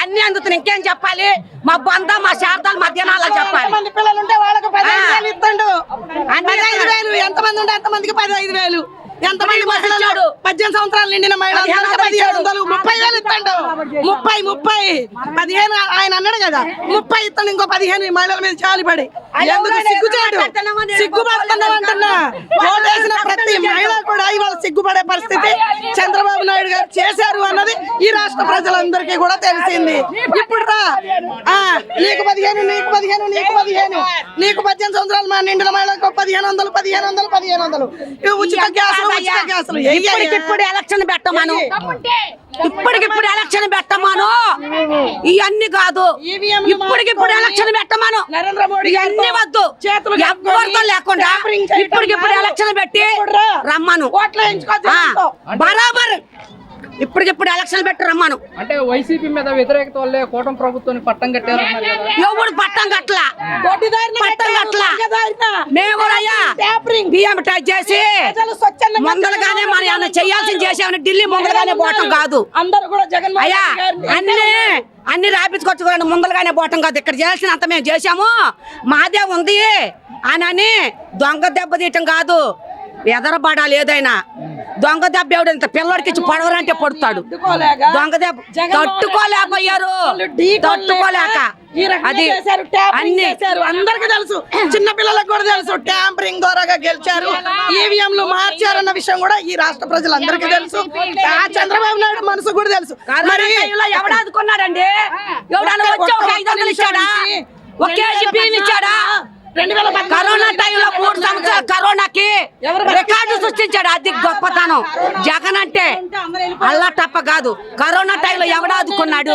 అన్ని అందుతున్నాయి. ఇంకేం చెప్పాలి? మా బంధ మా శారదాలు మధ్యాహ్నాలు చెప్పాలి. ఎంతమంది పిల్లలు ఉంటే వాళ్ళకి 15,000 ఇస్తాడు. 15,000 ఎంతమంది ఉంటే అంతమందికి 15,000. ఎంతమంది మహిళలు 18 సంవత్సరాలు నిండిన మహిళలు 15,000 30,000 ఇస్తాడు. 30 15 ఆయన అన్నాడు కదా 30 ఇస్తాడు. ఇంకో 15 మహిళల మీద చాలిపడి ఎందుకు సిగ్గుపడుతున్నావు అంటున్నా. ఓటేసిన ప్రతి మహిళ కూడా ఇవాళ సిగ్గుపడే పరిస్థితి చంద్రబాబు నాయుడు గారు చేశారు అన్నది ఈ రాష్ట్ర ప్రజలందరికీ కూడా తెలిసింది. ఇప్పుడు రా నీకు 15 నీకు 15 నీకు 15 నీకు 18 సంవత్సరాలు మా నిండిన మహిళలకు 1500 ఉచిత గ్యాస్ ఇప్పుడు ఎలక్షన్ పెట్టమాను. ఇప్పటికిప్పుడు ఎలక్షన్ పెట్టమాను. ఇవన్నీ కాదు. ఇప్పటికిప్పుడు ఎలక్షన్ పెట్టమాను. ఇవన్నీ వద్దు. ఎవరితో లేకుండా ఇప్పటికిప్పుడు ఎలక్షన్ పెట్టి రమ్మను. బరాబర్ ఇప్పటికిప్పుడు ఎలక్షన్ పెట్టి రమ్మను. అంటే వైసీపీ మీద వ్యతిరేకత వల్లే కూటమి ప్రభుత్వాన్ని పట్టం కట్టారు. ఎవడు పట్టం కట్టలా, పట్టం కట్టలా. మేము బియ్యం టచ్ చేసి ముందలుగానే మన ఏమన్నా చేయాల్సింది చేసామని ఢిల్లీ ముందలుగానే పోవటం కాదు. అయ్యా అన్ని రాపించుకొచ్చుకోండి. ముందలుగానే పోవటం కాదు. ఇక్కడ చేయాల్సినంత మేము చేసాము, మాదే ఉంది అని దొంగ దెబ్బ తీయటం కాదు. ఎదరబడాలి ఏదైనా. దొంగ దెబ్బ ఎవడంత పిల్లడికి ఇచ్చి పడవరంటే పడుతాడు. దొంగ దెబ్బ తట్టుకోలేకపోయారు. తట్టుకోలేక అది అన్ని అందరికి తెలుసు, చిన్న పిల్లలకు కూడా తెలుసు. ట్యాంపరింగ్ ద్వారా గెలిచారు, ఈవీఎంలు మార్చారన్న విషయం కూడా ఈ రాష్ట్ర ప్రజలందరికీ తెలుసు. చంద్రబాబు నాయుడు మనసు కూడా తెలుసు. మరి ఎవడాదుకున్నాడండి? ఎవడన్నా వచ్చి ఒక 500 ఇచ్చాడా? ఒక కేజీ బియ్యం ఇచ్చాడా? కరోనా టైంలో 3 సంవత్సరాలు కరోనాకి రికార్డు సృష్టించాడు. అది గొప్పతనం. జగన్ అంటే అల్లా తప్ప కాదు. కరోనా టైంలో ఎవడు ఆదుకున్నాడు?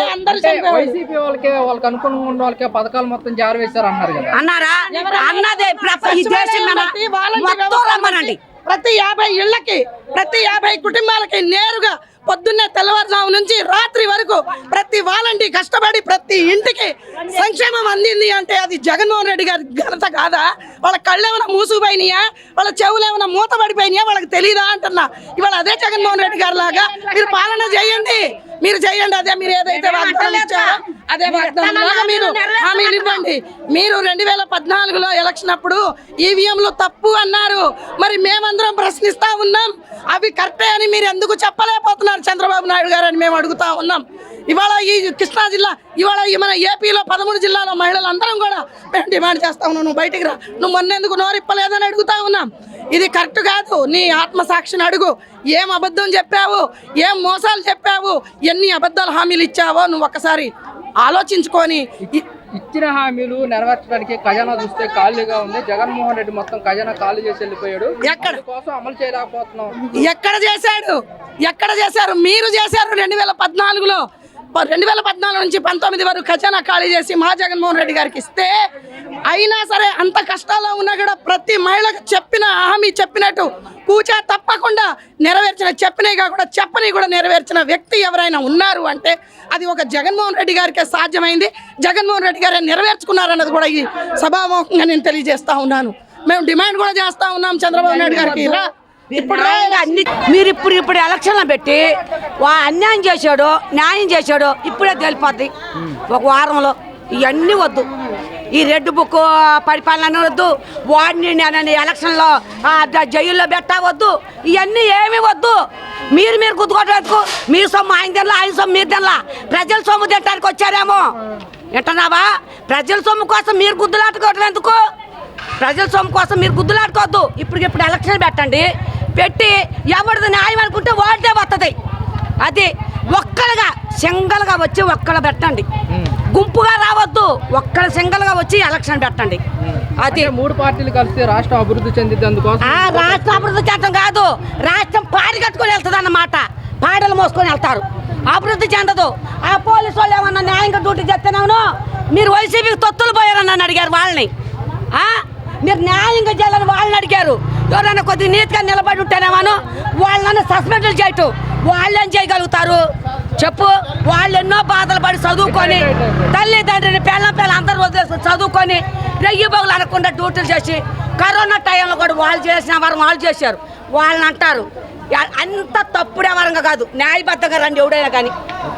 వైసీపీ వాళ్ళకి అనుకూలంగా ఉన్న వాళ్ళకి పథకాలు మొత్తం జారీ వేశారు అన్నారు కదా. అన్నారా? అన్నదే ఈ దేశం మొత్తం రమ్మనండి. ప్రతి 50 ఇళ్లకి, ప్రతి 50 కుటుంబాలకి నేరుగా పొద్దున్నే తెల్లవారుజాము నుంచి రాత్రి వరకు ప్రతి వాలంటీ కష్టపడి ప్రతి ఇంటికి సంక్షేమం అందింది అంటే అది జగన్మోహన్ రెడ్డి గారి ఘనత కాదా? వాళ్ళ కళ్ళు ఏమైనా మూసుకుపోయినాయా? వాళ్ళ చెవులు ఏమైనా మూతపడిపోయినాయా? వాళ్ళకి తెలియదా అంటున్నా. ఇవాళ అదే జగన్మోహన్ రెడ్డి గారి లాగా మీరు పాలన చేయండి, మీరు చేయండి. అదే మీరు ఏదైతే వాగ్దానాలు ఇచ్చారో అదే వాగ్దానం మీరు హామీలు ఇవ్వండి. మీరు 2014లో ఎలక్షన్ అప్పుడు ఈవీఎంలు తప్పు అన్నారు. మరి మేమందరం ప్రశ్నిస్తా ఉన్నాం, అవి కరెక్టే అని మీరు ఎందుకు చెప్పలేకపోతున్నారు చంద్రబాబు నాయుడు గారు అని మేము అడుగుతా ఉన్నాం. ఇవాళ ఈ కృష్ణా జిల్లా, ఇవాళ మన ఏపీలో 13 జిల్లాలో మహిళలు అందరం కూడా మేము డిమాండ్ చేస్తా ఉన్నాం. నువ్వు బయటికి రా, నువ్వు మొన్నెందుకు నోరిప్పలేదని అడుగుతా ఉన్నాం. ఇది కరెక్ట్ కాదు. నీ ఆత్మసాక్షిని అడుగు. ఏం అబద్ధం చెప్పావు, ఏం మోసాలు చెప్పావు, ఎన్ని అబద్ధాలు హామీలు ఇచ్చావో నువ్వు ఒక్కసారి ఆలోచించుకొని. ఇచ్చిన హామీలు నెరవేర్చడానికి ఖజానా చూస్తే ఖాళీగా ఉంది. జగన్మోహన్ రెడ్డి మొత్తం ఖజానా ఖాళీ చేసి వెళ్ళిపోయాడు. ఎక్కడ కోసం అమలు చేయలేకపోతున్నాం. ఎక్కడ చేశాడు? ఎక్కడ చేశారు? మీరు చేశారు 2014లో. 2014 నుంచి 19 వరకు ఖజానా ఖాళీ చేసి మా జగన్మోహన్ రెడ్డి గారికి ఇస్తే, అయినా సరే అంత కష్టాల్లో ఉన్నా కూడా ప్రతి మహిళకు చెప్పిన హామీ చెప్పినట్టు కూచా తప్పకుండా నెరవేర్చిన, చెప్పినవి కాకుండా చెప్పని కూడా నెరవేర్చిన వ్యక్తి ఎవరైనా ఉన్నారు అంటే అది ఒక జగన్మోహన్ రెడ్డి గారికే సాధ్యమైంది. జగన్మోహన్ రెడ్డి గారే నెరవేర్చుకున్నారన్నది కూడా ఈ సభాముఖంగా నేను తెలియజేస్తా ఉన్నాను. మేము డిమాండ్ కూడా చేస్తా ఉన్నాం చంద్రబాబు నాయుడు గారికి. మీరు ఇప్పుడు ఎలక్షన్లో పెట్టి అన్యాయం చేశాడు, న్యాయం చేశాడు ఇప్పుడే తెలిపోద్ది. ఒక వారంలో ఇవన్నీ వద్దు. ఈ రెడ్ బుక్ పరిపాలన వద్దు, వాడిని నేను ఎలక్షన్లో జైల్లో పెట్టవద్దు, ఇవన్నీ ఏమీ వద్దు. మీరు గుద్దుకోవడానికి మీ సొమ్ము ఆయన తినలా, ఆయన సొమ్ము మీరు తినలా. ప్రజల సొమ్ము తినడానికి వచ్చారేమో వింటున్నావా? ప్రజల సొమ్ము కోసం మీరు గుద్దులాడుకోవడం ఎందుకు? ప్రజల సొమ్ము కోసం మీరు గుద్దులాడుకోవద్దు. ఇప్పుడు ఎలక్షన్ పెట్టండి, పెట్టి ఎవరిది న్యాయం అనుకుంటే వాడితే వస్తుంది. అది ఒక్కలుగా సింగల్గా వచ్చి ఒక్కలు పెట్టండి, గుంపుగా రావద్దు. ఒక్కరు సింగల్గా వచ్చి ఎలక్షన్ పెట్టండి. అది 3 పార్టీలు కలిసి రాష్ట్రం అభివృద్ధి చెందిద్ది. అందుకోసం రాష్ట్రం అభివృద్ధి చెందడం కాదు, రాష్ట్రం పాడి కట్టుకొని వెళ్తుంది అన్నమాట. పాడలు మోసుకొని వెళ్తారు, అభివృద్ధి చెందదు. ఆ పోలీసు వాళ్ళు ఏమన్నా న్యాయంగా డ్యూటీ చేస్తున్నాను, మీరు వైసీపీకి తొత్తులు పోయారని అడిగారు వాళ్ళని. మీరు న్యాయంగా చేయాలని వాళ్ళని అడిగారు. ఎవరైనా కొద్దిగా నీతిగా నిలబడి ఉంటేనేమో వాళ్ళని సస్పెండ్ చేయటం. వాళ్ళు ఏం చేయగలుగుతారు చెప్పు? వాళ్ళు ఎన్నో బాధలు పడి చదువుకొని, తల్లిదండ్రిని పిల్ల అందరూ వదిలేసి చదువుకొని రెయ్యి బొగులు అనకుండా డ్యూటీలు చేసి, కరోనా టైంలో కూడా వాళ్ళు చేసిన వారు వాళ్ళు చేశారు. వాళ్ళని అంటారు అంత తప్పుడే వరంగా కాదు, న్యాయబద్ధంగా రండి ఎవడైనా కానీ.